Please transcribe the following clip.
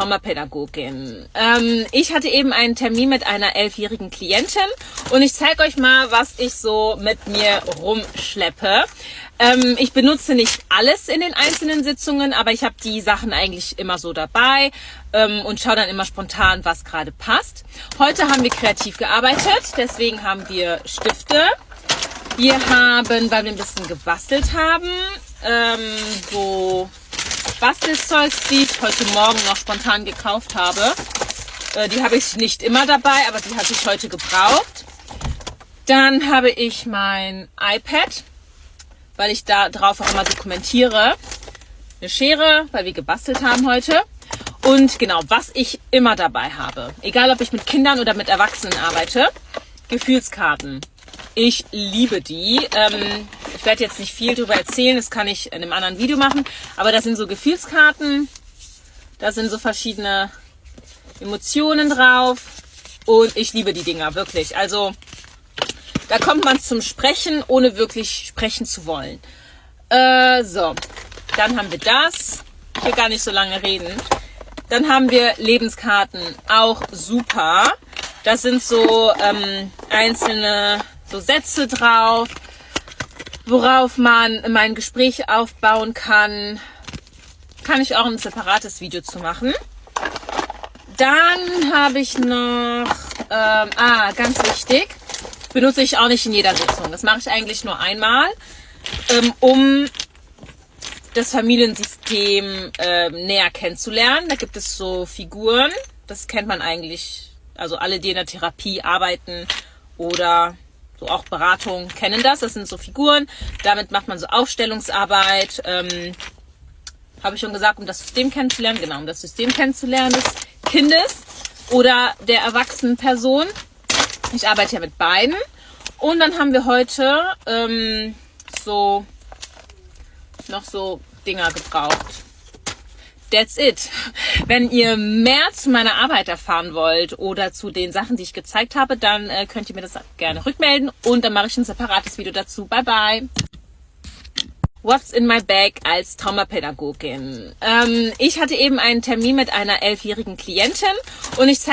Traumapädagogin. Ich hatte eben einen Termin mit einer 11-jährigen Klientin und ich zeige euch mal, was ich so mit mir rumschleppe. Ich benutze nicht alles in den einzelnen Sitzungen, aber ich habe die Sachen eigentlich immer so dabei und schaue dann immer spontan, was gerade passt. Heute haben wir kreativ gearbeitet, deswegen haben wir Stifte. Wir haben, weil wir ein bisschen gebastelt haben, so Bastelzeugs, die ich heute Morgen noch spontan gekauft habe. Die habe ich nicht immer dabei, aber die hatte ich heute gebraucht. Dann habe ich mein iPad, weil ich da drauf auch immer dokumentiere. Eine Schere, weil wir gebastelt haben heute. Und genau, was ich immer dabei habe, egal ob ich mit Kindern oder mit Erwachsenen arbeite, Gefühlskarten. Ich liebe die. Ich werde jetzt nicht viel darüber erzählen, das kann ich in einem anderen Video machen. Aber das sind so Gefühlskarten, da sind so verschiedene Emotionen drauf. Und ich liebe die Dinger, wirklich. Also da kommt man zum Sprechen, ohne wirklich sprechen zu wollen. So, dann haben wir das. Ich will gar nicht so lange reden. Dann haben wir Lebenskarten, auch super. Das sind so einzelne so Sätze drauf, worauf man mein Gespräch aufbauen kann. Kann ich auch ein separates Video zu machen. Dann habe ich noch, ganz wichtig, benutze ich auch nicht in jeder Sitzung. Das mache ich eigentlich nur einmal, um das Familiensystem näher kennenzulernen. Da gibt es so Figuren, das kennt man eigentlich, also alle, die in der Therapie arbeiten oder so auch Beratung, kennen das. Das sind so Figuren, damit macht man so Aufstellungsarbeit. Habe ich schon gesagt, um das System kennenzulernen, genau, um das System kennenzulernen des Kindes oder der erwachsenen Person. Ich arbeite ja mit beiden. Und dann haben wir heute so noch so Dinger gebraucht. That's it. Wenn ihr mehr zu meiner Arbeit erfahren wollt oder zu den Sachen, die ich gezeigt habe, dann könnt ihr mir das gerne rückmelden und dann mache ich ein separates Video dazu. Bye bye. What's in my bag als Traumapädagogin? Ich hatte eben einen Termin mit einer 11-jährigen Klientin und ich zeige